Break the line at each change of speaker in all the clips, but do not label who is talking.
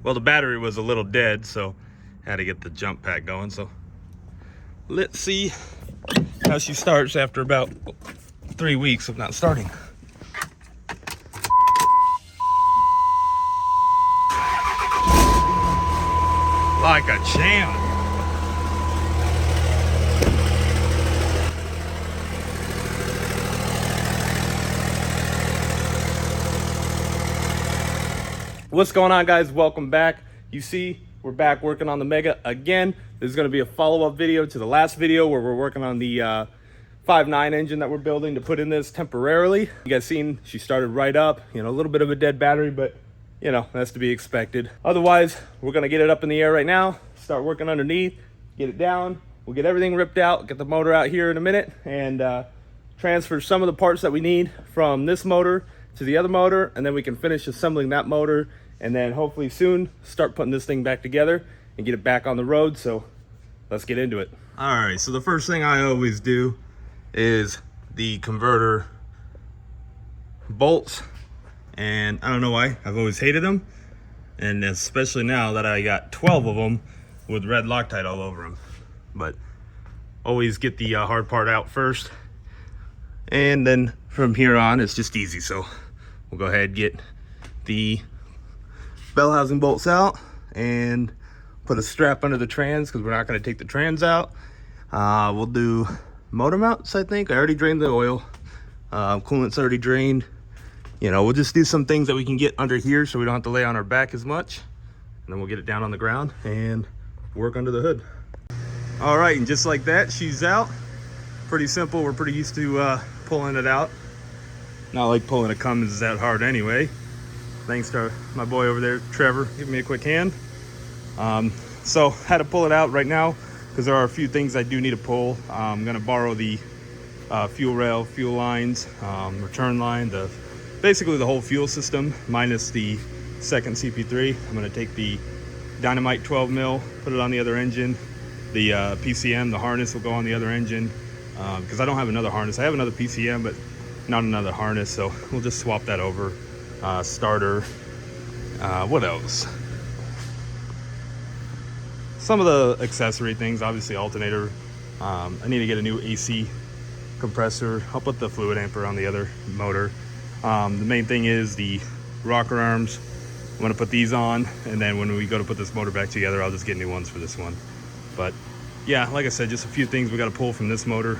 Well, the battery was a little dead, so I had to get the jump pack going. So let's see how she starts after about 3 weeks of not starting. Like a champ. What's going on, guys? Welcome back. You see, we're back working on the Mega again. This is going to be a follow-up video to the last video where we're working on the 5.9 engine that we're building to put in this temporarily. You guys seen she started right up, a little bit of a dead battery, but that's to be expected. Otherwise, we're going to get it up in the air right now, start working underneath, get it down. We'll get everything ripped out, get the motor out here in a minute, and transfer some of the parts that we need from this motor to the other motor, and then we can finish assembling that motor, and then hopefully soon start putting this thing back together and get it back on the road. So let's get into it. All right, so the first thing I always do is the converter bolts, and I don't know why, I've always hated them, and especially now that I got 12 of them with red Loctite all over them. But always get the hard part out first, and then from here on it's just easy. So we'll go ahead and get the bell housing bolts out and put a strap under the trans, because we're not going to take the trans out. We'll do motor mounts, I think. I already drained the oil. Coolant's already drained. We'll just do some things that we can get under here so we don't have to lay on our back as much. And then we'll get it down on the ground and work under the hood. All right, and just like that, she's out. Pretty simple. We're pretty used to pulling it out. Not like pulling a Cummins is that hard anyway. Thanks to my boy over there, Trevor, giving me a quick hand. So had to pull it out right now because there are a few things I do need to pull. I'm gonna borrow the fuel rail, fuel lines, return line, basically the whole fuel system minus the second CP3. I'm gonna take the Dynamite 12 mil, put it on the other engine. The PCM, the harness will go on the other engine because I don't have another harness. I have another PCM, but not another harness, so we'll just swap that over. Starter, what else? Some of the accessory things, obviously alternator. I need to get a new AC compressor. I'll put the fluid amper on the other motor. The main thing is the rocker arms. I'm gonna put these on, and then when we go to put this motor back together, I'll just get new ones for this one. But yeah, like I said, just a few things we got to pull from this motor,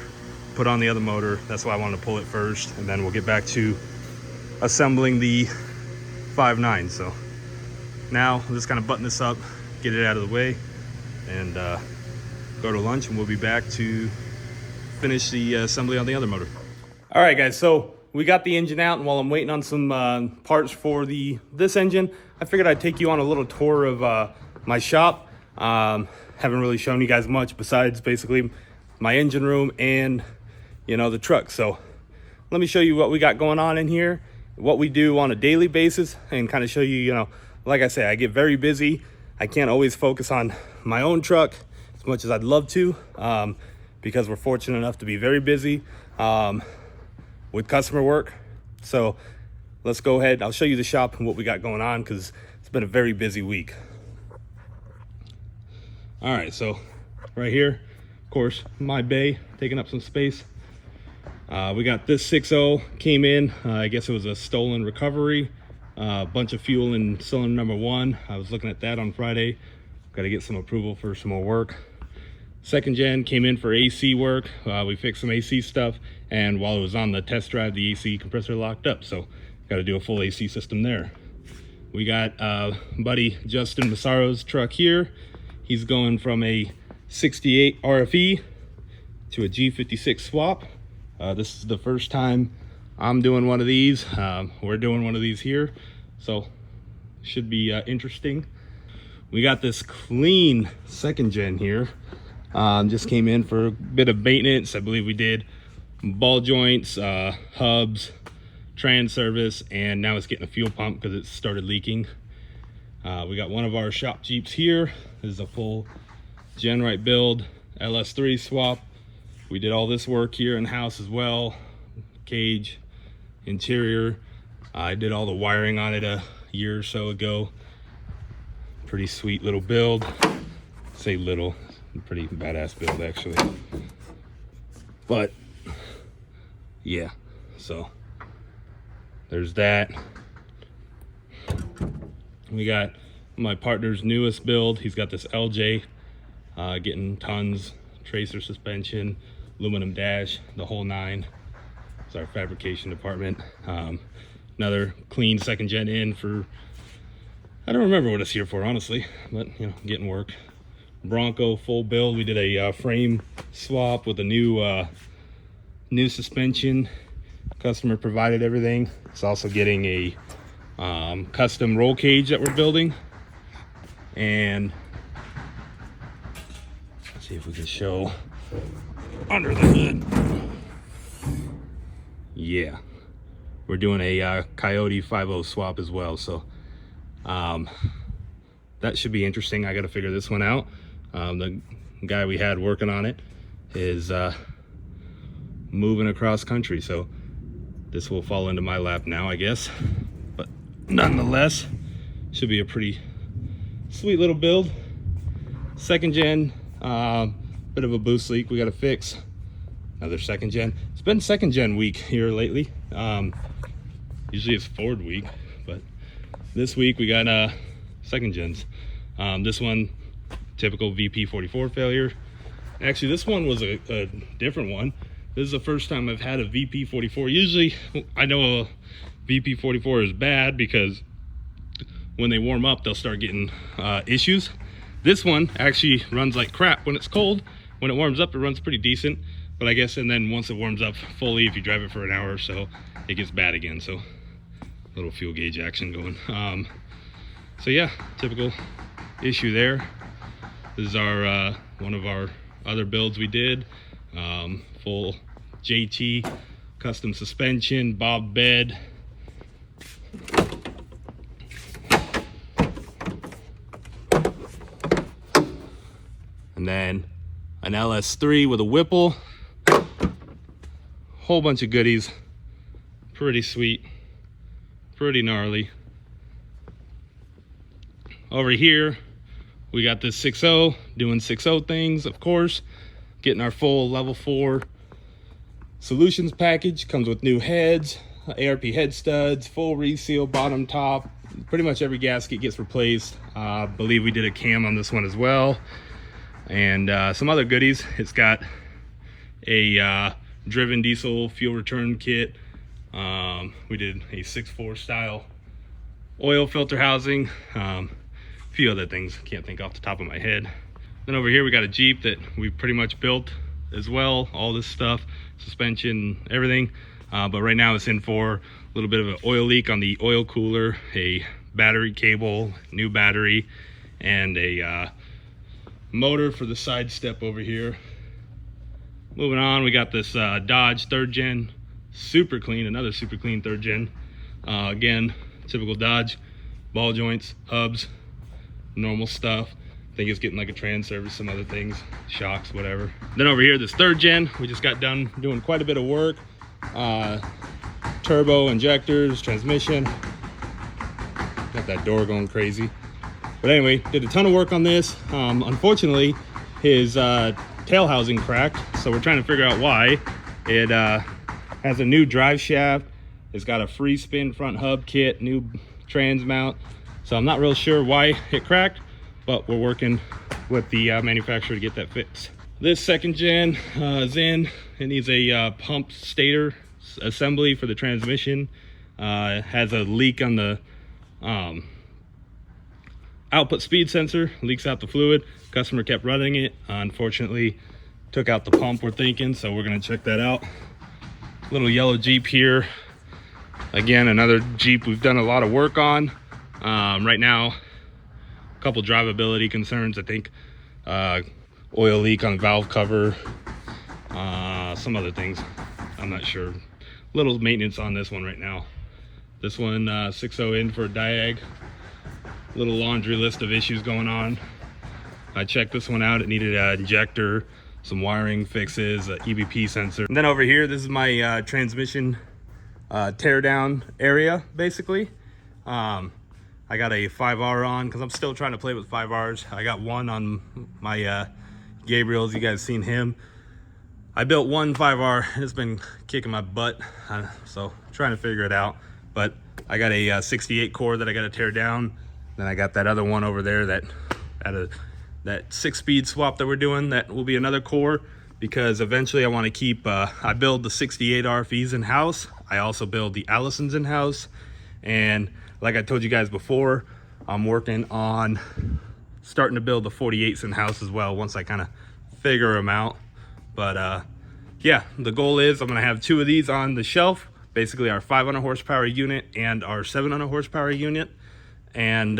put on the other motor. That's why I wanted to pull it first, and then we'll get back to assembling the 5.9. So now I'll just kind of button this up, get it out of the way, and go to lunch, and we'll be back to finish the assembly on the other motor. All right, guys, so we got the engine out, and while I'm waiting on some parts for this engine, I figured I'd take you on a little tour of my shop. Haven't really shown you guys much besides basically my engine room and the truck. So let me show you what we got going on in here, what we do on a daily basis, and kind of show you, like I say, I get very busy. I can't always focus on my own truck as much as I'd love to, because we're fortunate enough to be very busy with customer work. So let's go ahead. I'll show you the shop and what we got going on, because it's been a very busy week. All right, so right here, of course, my bay taking up some space. We got this 6.0 came in. I guess it was a stolen recovery. A bunch of fuel in cylinder number 1. I was looking at that on Friday. Got to get some approval for some more work. Second gen came in for AC work. We fixed some AC stuff, and while it was on the test drive, the AC compressor locked up, so got to do a full AC system there. We got buddy Justin Massaro's truck here. He's going from a 68 RFE to a G56 swap. This is the first time I'm doing one of these. We're doing one of these here, so should be interesting. We got this clean second gen here. Just came in for a bit of maintenance. I believe we did ball joints, hubs, trans service, and now it's getting a fuel pump because it started leaking. We got one of our shop Jeeps here. This is a full Gen-Right build, LS3 swap. We did all this work here in house as well. Cage, interior. I did all the wiring on it a year or so ago. Pretty sweet little build. Say little, pretty badass build actually. But yeah, so there's that. We got my partner's newest build. He's got this LJ, getting tons, tracer suspension, aluminum dash, the whole nine. It's our fabrication department. Another clean second gen in for, I don't remember what it's here for honestly, but you know, getting work. Bronco full build. We did a frame swap with a new suspension. Customer provided everything. It's also getting a custom roll cage that we're building. And let's see if we can show under the hood. Yeah, we're doing a Coyote 5.0 swap as well, so that should be interesting. I got to figure this one out. The guy we had working on it is moving across country, so this will fall into my lap now, I guess. But nonetheless, should be a pretty sweet little build. Second gen, bit of a boost leak we got to fix. Another second gen. It's been second gen week here lately. Usually it's Ford week, but this week we got second gens. This one, typical VP44 failure. Actually, this one was a different one. This is the first time I've had a VP44. Usually I know a VP44 is bad because when they warm up they'll start getting issues. This one actually runs like crap when it's cold. When it warms up it runs pretty decent, but I guess, and then once it warms up fully, if you drive it for an hour or so, it gets bad again. So little fuel gauge action going. So yeah, typical issue there. This is our one of our other builds we did. Full JT custom suspension, bob bed. And then an LS3 with a Whipple. Whole bunch of goodies. Pretty sweet, pretty gnarly. Over here we got this 6.0, doing 6.0 things, of course. Getting our full level 4 solutions package. Comes with new heads, ARP head studs, full reseal bottom top. Pretty much every gasket gets replaced. Believe we did a cam on this one as well. And some other goodies. It's got a driven diesel fuel return kit. We did a 6.4 style oil filter housing. A few other things, can't think off the top of my head. Then over here we got a Jeep that we pretty much built as well. All this stuff, suspension, everything. But right now it's in for a little bit of an oil leak on the oil cooler, a battery cable, new battery, and a motor for the side step over here. Moving on, we got this Dodge 3rd gen, super clean, another super clean 3rd gen. Again, typical Dodge, ball joints, hubs, normal stuff. I think it's getting like a trans service, some other things, shocks, whatever. Then over here, this 3rd gen, we just got done doing quite a bit of work. Turbo, injectors, transmission. Got that door going crazy. But anyway, did a ton of work on this. Unfortunately, his tail housing cracked, so we're trying to figure out why. It has a new drive shaft. It's got a free spin front hub kit, new trans mount. So I'm not real sure why it cracked, but we're working with the manufacturer to get that fixed. This second gen is in. It needs a pump stator assembly for the transmission. It has a leak on the output speed sensor, leaks out the fluid. Customer kept running it. Unfortunately, took out the pump, we're thinking, so we're gonna check that out. Little yellow Jeep here. Again, another Jeep we've done a lot of work on. Right now, a couple drivability concerns, I think. Oil leak on valve cover, some other things, I'm not sure. Little maintenance on this one right now. This one, 6.0 in for a diag. Little laundry list of issues going on. I checked this one out. It needed an injector, some wiring fixes, an EBP sensor. And then over here, this is my transmission tear down area, basically. I got a 5R on because I'm still trying to play with 5Rs. I got one on my Gabriel's. You guys seen him. I built one 5R and it's been kicking my butt, so trying to figure it out. But I got a 68 core that I got to tear down. Then I got that other one over there that that 6-speed swap that we're doing. That will be another core because eventually I want to keep. I build the 68 RFEs in house. I also build the Allisons in house, and like I told you guys before, I'm working on starting to build the 48s in house as well once I kind of figure them out. But yeah, the goal is I'm gonna have 2 of these on the shelf, basically our 500 horsepower unit and our 700 horsepower unit, and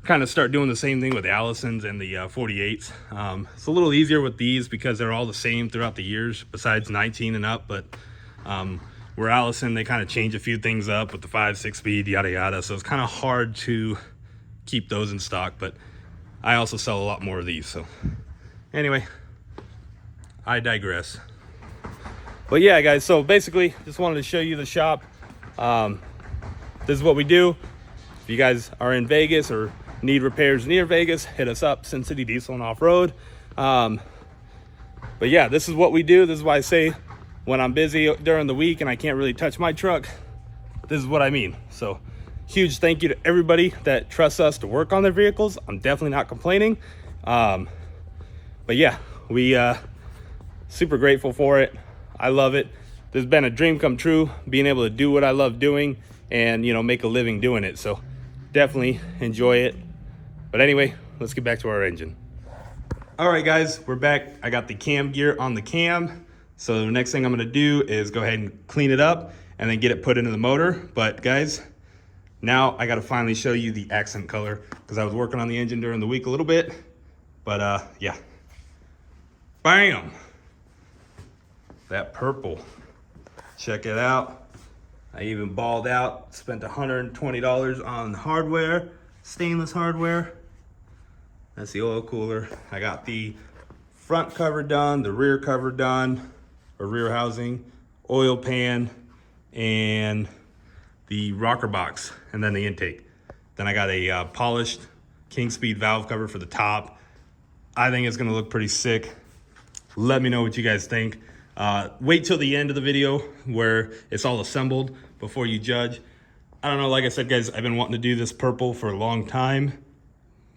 kind of start doing the same thing with the Allisons and the 48s. It's a little easier with these because they're all the same throughout the years besides 19 and up, but where Allison, they kind of change a few things up with the 5-6 speed, yada yada, so it's kind of hard to keep those in stock. But I also sell a lot more of these, so anyway, I digress. But yeah, guys, so basically just wanted to show you the shop. This is what we do. If you guys are in Vegas or need repairs near Vegas, hit us up, Sin City Diesel and Off-Road. But yeah, this is what we do. This is why I say when I'm busy during the week and I can't really touch my truck, this is what I mean. So huge thank you to everybody that trusts us to work on their vehicles. I'm definitely not complaining. But yeah, we super grateful for it. I love it. This has been a dream come true, being able to do what I love doing and, you know, make a living doing it. So definitely enjoy it. But anyway, let's get back to our engine. All right, guys, we're back. I got the cam gear on the cam. So the next thing I'm gonna do is go ahead and clean it up and then get it put into the motor. But guys, now I gotta finally show you the accent color because I was working on the engine during the week a little bit. But yeah, bam, that purple. Check it out. I even balled out, spent $120 on hardware, stainless hardware. That's the oil cooler. I got the front cover done, the rear cover done, or rear housing, oil pan, and the rocker box, and then the intake. Then I got a polished King Speed valve cover for the top. I think it's gonna look pretty sick. Let me know what you guys think. Wait till the end of the video where it's all assembled before you judge. I don't know, like I said, guys, I've been wanting to do this purple for a long time.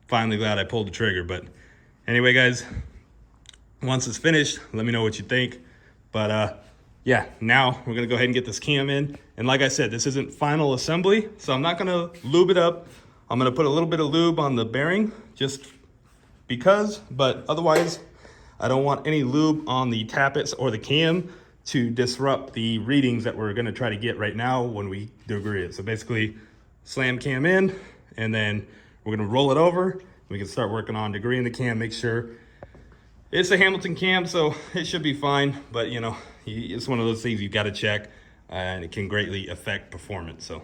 Finally glad I pulled the trigger. But anyway, guys, once it's finished, let me know what you think. But yeah, now we're gonna go ahead and get this cam in. And like I said, this isn't final assembly, so I'm not gonna lube it up. I'm gonna put a little bit of lube on the bearing just because, but otherwise, I don't want any lube on the tappets or the cam to disrupt the readings that we're gonna try to get right now when we degree it. So basically, slam cam in, and then we're gonna roll it over. We can start working on degreeing the cam, make sure it's a Hamilton cam, so it should be fine. But you know, it's one of those things you gotta check, and it can greatly affect performance, so.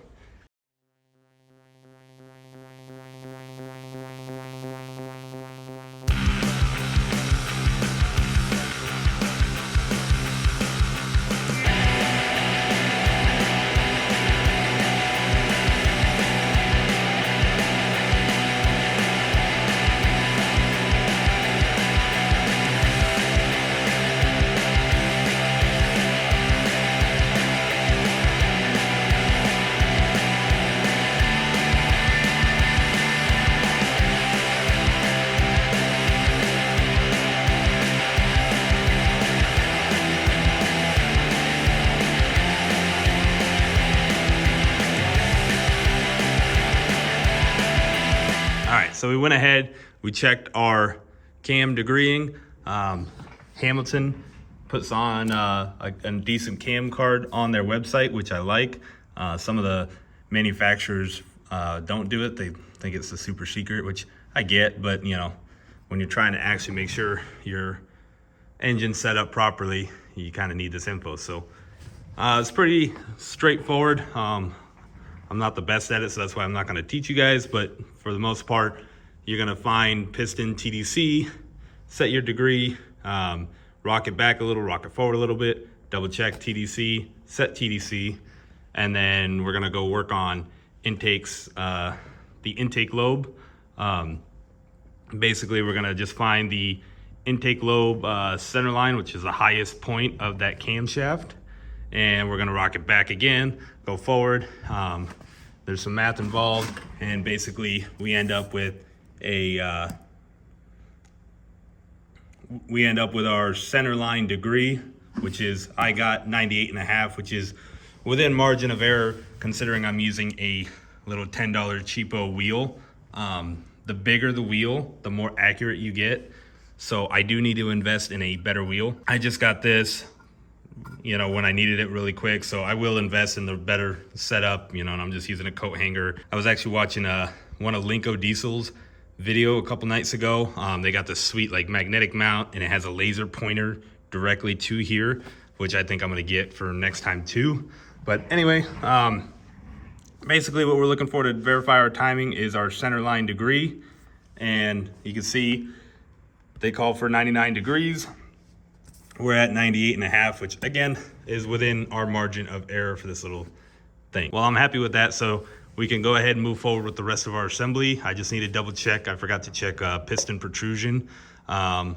So we went ahead, we checked our cam degreeing. Hamilton puts on a decent cam card on their website, which I like. Some of the manufacturers don't do it. They think it's a super secret, which I get, but you know, when you're trying to actually make sure your engine's set up properly, you kind of need this info. So it's pretty straightforward. I'm not the best at it, so that's why I'm not gonna teach you guys, but for the most part, you're gonna find piston TDC, set your degree, rock it back a little, rock it forward a little bit, double check TDC, set TDC, and then we're gonna go work on intakes, the intake lobe. Basically, we're gonna just find the intake lobe center line, which is the highest point of that camshaft, and we're gonna rock it back again, go forward. There's some math involved, and basically we end up with our center line degree, which is, I got 98.5, which is within margin of error considering I'm using a little $10 cheapo wheel. The bigger the wheel, the more accurate you get. So I do need to invest in a better wheel. I just got this, when I needed it really quick. So I will invest in the better setup, and I'm just using a coat hanger. I was actually watching one of Linko Diesel's video a couple nights ago. They got this sweet like magnetic mount, and it has a laser pointer directly to here, which I think I'm gonna get for next time too. But anyway, basically what we're looking for to verify our timing is our center line degree. And you can see they call for 99 degrees. We're at 98.5, which again is within our margin of error for this little thing. Well, I'm happy with that, so we can go ahead and move forward with the rest of our assembly. I just need to double check. I forgot to check piston protrusion on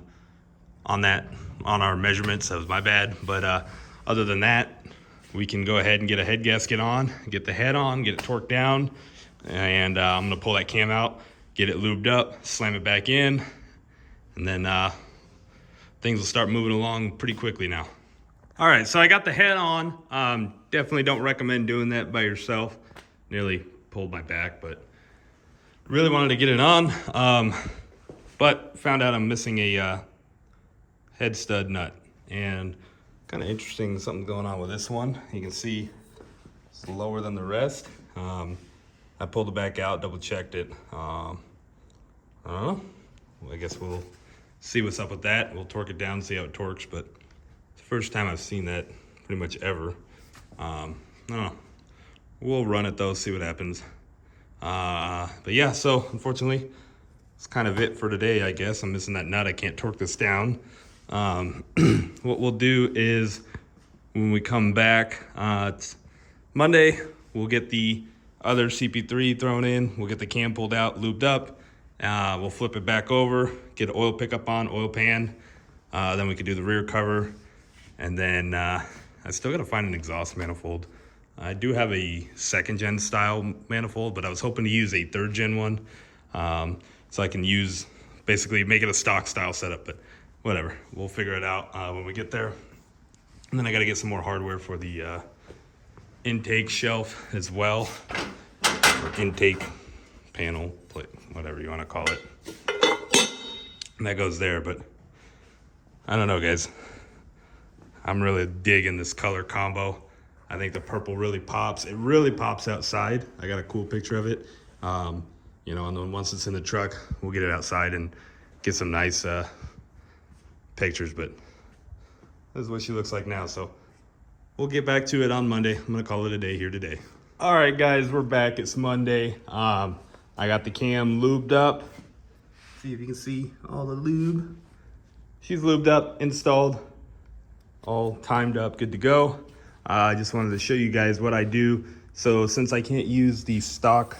our measurements. That was my bad. But other than that, we can go ahead and get a head gasket on, get the head on, get it torqued down, and I'm gonna pull that cam out, get it lubed up, slam it back in, and then things will start moving along pretty quickly now. All right, so I got the head on. Definitely don't recommend doing that by yourself. Nearly pulled my back, but really wanted to get it on. But found out I'm missing a head stud nut, and kind of interesting, something going on with this one. You can see it's lower than the rest. I pulled it back out, double checked it. I don't know. Well, I guess we'll see what's up with that. We'll torque it down, see how it torques, but it's the first time I've seen that pretty much ever. I don't know. We'll run it though, see what happens. But yeah, so unfortunately, it's kind of it for today, I guess. I'm missing that nut. I can't torque this down. What we'll do is when we come back, it's Monday, we'll get the other CP3 thrown in. We'll get the cam pulled out, lubed up. We'll flip it back over, get an oil pickup on, oil pan. Then we could do the rear cover. And then I still gotta find an exhaust manifold. I do have a 2nd gen style manifold, but I was hoping to use a 3rd gen one. So I can basically make it a stock style setup, but whatever. We'll figure it out when we get there. And then I gotta get some more hardware for the intake shelf as well. Or intake panel, plate, whatever you wanna call it. And that goes there, but I don't know, guys. I'm really digging this color combo. I think the purple really pops. It really pops outside. I got a cool picture of it. And then once it's in the truck, we'll get it outside and get some nice pictures, but this is what she looks like now. So we'll get back to it on Monday. I'm gonna call it a day here today. All right, guys, we're back. It's Monday. I got the cam lubed up. See if you can see all the lube. She's lubed up, installed, all timed up, good to go. I just wanted to show you guys what I do. So since I can't use the stock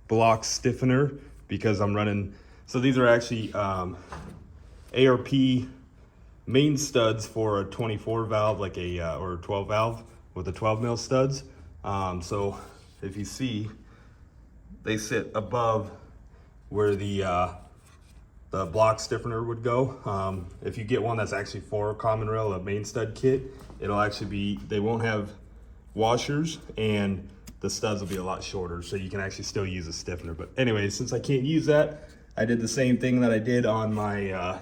block stiffener because I'm running, so these are actually ARP main studs for a 24 valve, like or a 12 valve with the 12 mil studs. So if you see, they sit above where the block stiffener would go. If you get one that's actually for a common rail, a main stud kit, it'll actually be, they won't have washers and the studs will be a lot shorter, so you can actually still use a stiffener. But anyway, since I can't use that, I did the same thing that I did on my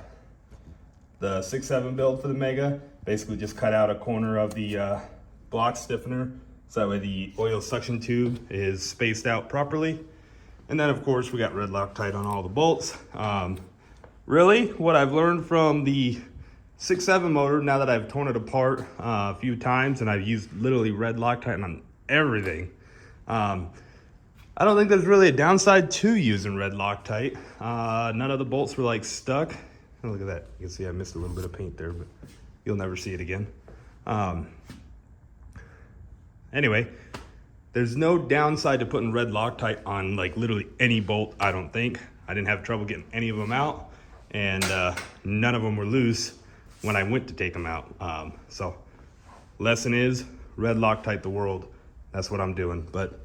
the 6.7 build for the Mega. Basically just cut out a corner of the block stiffener, so that way the oil suction tube is spaced out properly. And then of course we got red Loctite on all the bolts. Really, what I've learned from the 6.7 motor, now that I've torn it apart a few times and I've used literally red Loctite on everything, I don't think there's really a downside to using red Loctite. None of the bolts were like stuck. Oh, look at that. You can see I missed a little bit of paint there, but you'll never see it again. Anyway, There's no downside to putting red Loctite on like literally any bolt, I don't think. I didn't have trouble getting any of them out, and none of them were loose when I went to take them out. So lesson is, red Loctite the world. That's what I'm doing. But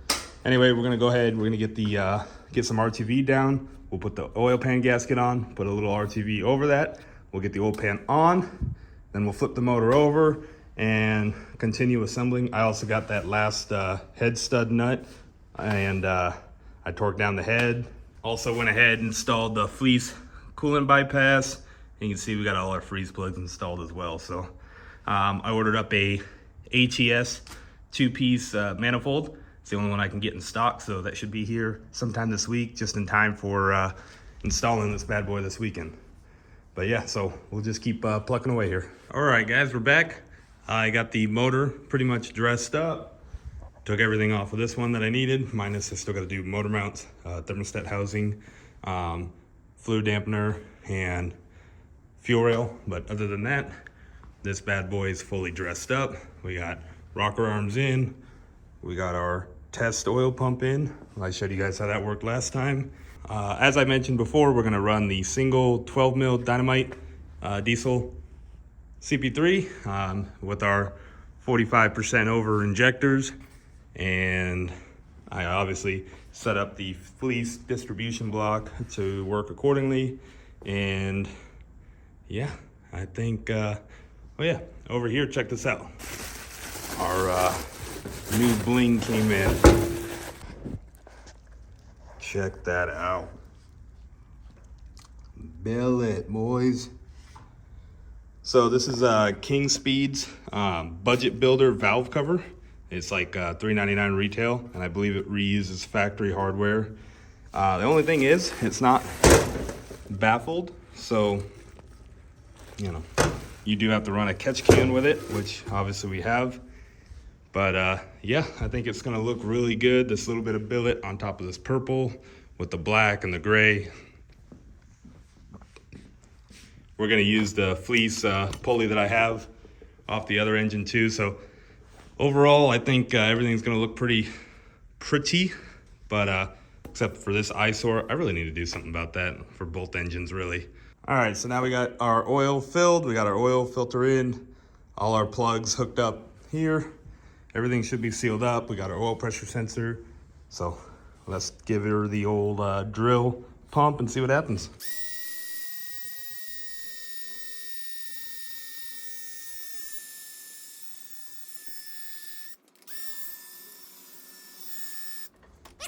anyway, we're gonna go ahead, we're gonna get the get some RTV down. We'll put the oil pan gasket on, put a little RTV over that. We'll get the oil pan on, then we'll flip the motor over and continue assembling. I also got that last head stud nut, and I torqued down the head. Also went ahead and installed the fleece coolant bypass. And you can see we got all our freeze plugs installed as well. So I ordered up a HES 2-piece manifold. It's the only one I can get in stock, so that should be here sometime this week, just in time for installing this bad boy this weekend. But yeah, so we'll just keep plucking away here. All right, guys, we're back. I got the motor pretty much dressed up. Took everything off of this one that I needed, minus I still got to do motor mounts, thermostat housing, fluid dampener, and fuel rail. But other than that, this bad boy is fully dressed up. We got rocker arms in. We got our test oil pump in. I showed you guys how that worked last time. As I mentioned before, we're gonna run the single 12 mil dynamite diesel CP3 with our 45% over injectors. And I obviously set up the fleece distribution block to work accordingly. And yeah, I think, oh yeah, over here, check this out. Our new bling came in. Check that out. Billet, boys. So this is King Speed's budget builder valve cover. It's like $3.99 retail, and I believe it reuses factory hardware. The only thing is, it's not baffled, so you know, you do have to run a catch can with it, which obviously we have. But yeah, I think it's gonna look really good. This little bit of billet on top of this purple with the black and the gray. We're gonna use the fleece pulley that I have off the other engine too. So overall, I think everything's gonna look pretty, but except for this eyesore. I really need to do something about that for both engines, really. All right, so now we got our oil filled. We got our oil filter in, all our plugs hooked up here. Everything should be sealed up. We got our oil pressure sensor. So let's give her the old drill pump and see what happens.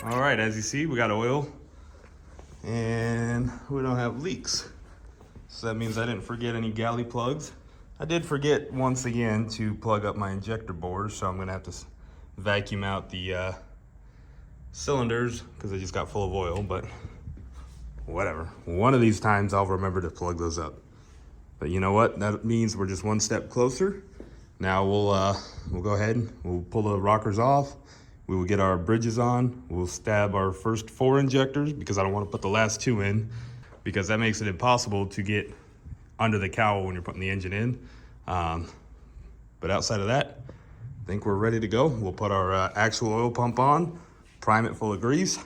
All right, as you see, we got oil and we don't have leaks. So that means I didn't forget any galley plugs. I did forget once again to plug up my injector bores, so I'm gonna have to vacuum out the cylinders because they just got full of oil, but whatever. One of these times I'll remember to plug those up. But you know what? That means we're just one step closer. Now we'll go ahead and we'll pull the rockers off. We will get our bridges on. We'll stab our first 4 injectors because I don't want to put the last 2 in because that makes it impossible to get under the cowl when you're putting the engine in. But outside of that, I think we're ready to go. We'll put our actual oil pump on, prime it full of grease,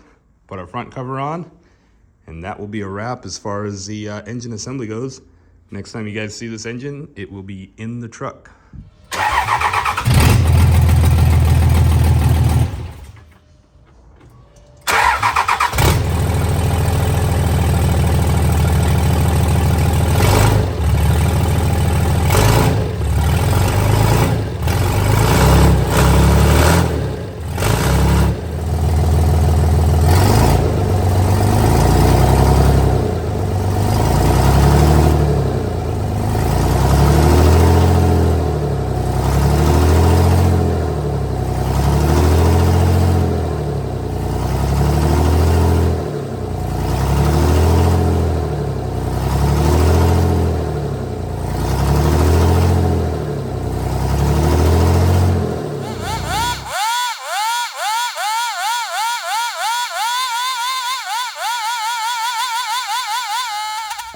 put our front cover on, and that will be a wrap as far as the engine assembly goes. Next time you guys see this engine, it will be in the truck.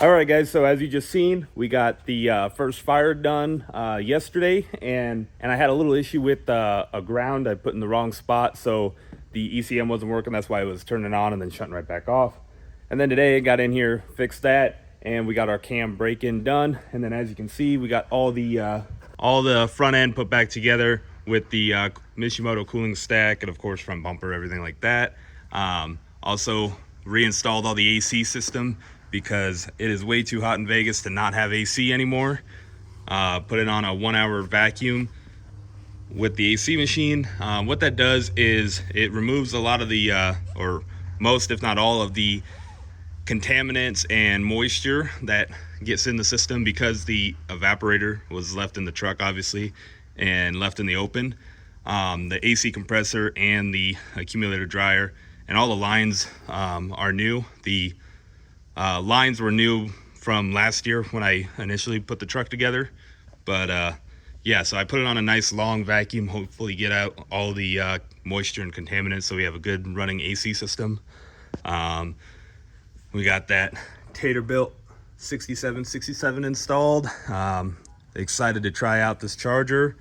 All right, guys, so as you just seen, we got the first fire done yesterday, and I had a little issue with a ground I put in the wrong spot, so the ECM wasn't working. That's why it was turning on and then shutting right back off. And then today I got in here, fixed that, and we got our cam break-in done. And then as you can see, we got all the front end put back together with the Mishimoto cooling stack and of course front bumper, everything like that. Also reinstalled all the AC system, because it is way too hot in Vegas to not have AC anymore. Put it on a 1-hour vacuum with the AC machine. What that does is it removes a lot of the, or most if not all of the contaminants and moisture that gets in the system, because the evaporator was left in the truck obviously and left in the open. The AC compressor and the accumulator dryer and all the lines are new. The lines were new from last year when I initially put the truck together, but yeah, so I put it on a nice long vacuum, hopefully get out all the moisture and contaminants so we have a good running AC system. We got that Taterbuilt 6767 installed. Excited to try out this charger,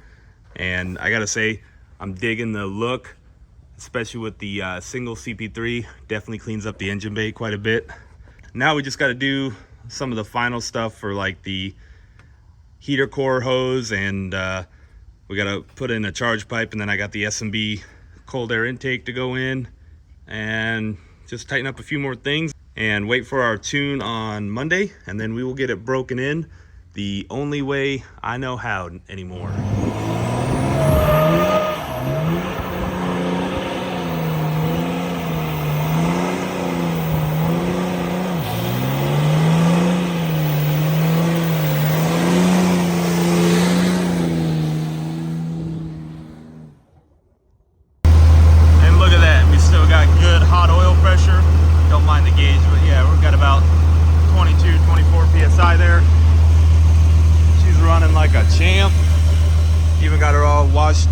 and I gotta say I'm digging the look, especially with the single CP3. Definitely cleans up the engine bay quite a bit. Now we just got to do some of the final stuff for like the heater core hose, and we got to put in a charge pipe, and then I got the S&B cold air intake to go in, and just tighten up a few more things and wait for our tune on Monday, and then we will get it broken in the only way I know how anymore.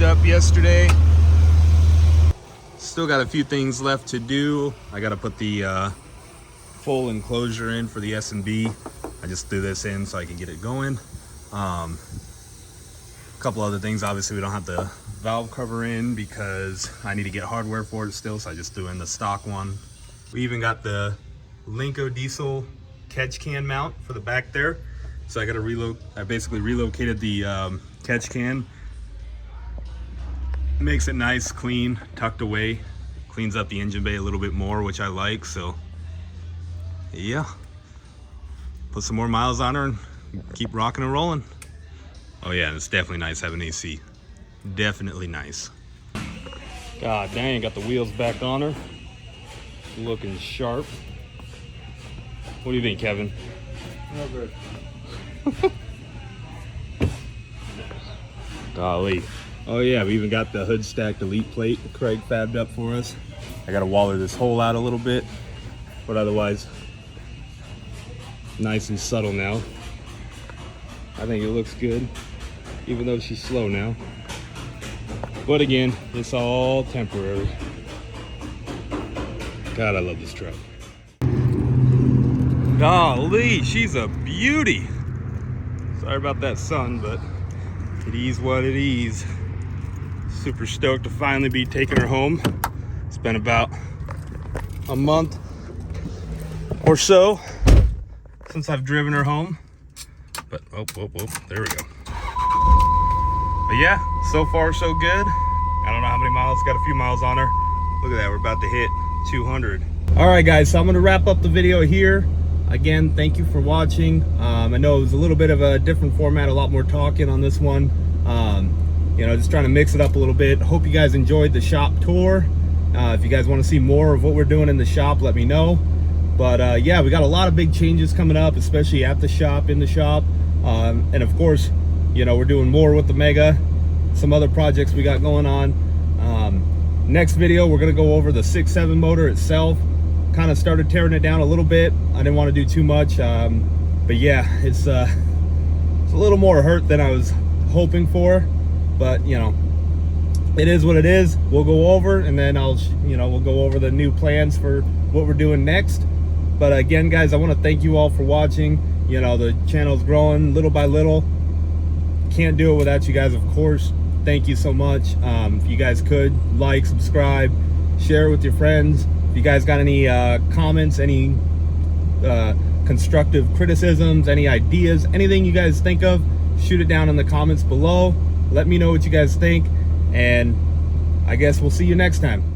Up yesterday. Still got a few things left to do. I got to put the full enclosure in for the S&B. I just threw this in so I can get it going. A couple other things, obviously we don't have the valve cover in because I need to get hardware for it still, so I just threw in the stock one. We even got the Linko diesel catch can mount for the back there, so I got to I basically relocated the catch can. Makes it nice, clean, tucked away, cleans up the engine bay a little bit more, which I like. So yeah, put some more miles on her and keep rocking and rolling. Oh yeah, it's definitely nice having AC. Definitely nice. God dang, got the wheels back on her, looking sharp. What do you think, Kevin?
Not good.
Golly. Oh yeah, we even got the hood stacked elite plate that Craig fabbed up for us. I gotta waller this hole out a little bit, but otherwise nice and subtle now. I think it looks good, even though she's slow now. But again, it's all temporary. God, I love this truck. Golly, she's a beauty. Sorry about that sun, but it is what it is. Super stoked to finally be taking her home. It's been about a month or so since I've driven her home. But oh, there we go. But yeah, so far so good. I don't know how many miles, got a few miles on her. Look at that, we're about to hit 200. All right guys, so I'm gonna wrap up the video here. Again, thank you for watching. I know it was a little bit of a different format, a lot more talking on this one. You know, just trying to mix it up a little bit. Hope you guys enjoyed the shop tour. If you guys want to see more of what we're doing in the shop, let me know. But yeah, we got a lot of big changes coming up, especially at the shop, in the shop. And of course, you know, we're doing more with the Mega, some other projects we got going on. Next video, we're gonna go over the 6.7 motor itself. Kind of started tearing it down a little bit. I didn't want to do too much, but yeah, it's a little more hurt than I was hoping for. But you know, it is what it is. We'll go over, and then we'll go over the new plans for what we're doing next.
But again, guys, I want to thank you all for watching. You know, the channel's growing little by little. Can't do it without you guys, of course. Thank you so much. If you guys could like, subscribe, share it with your friends. If you guys got any comments, any constructive criticisms, any ideas, anything you guys think of, shoot it down in the comments below. Let me know what you guys think, and I guess we'll see you next time.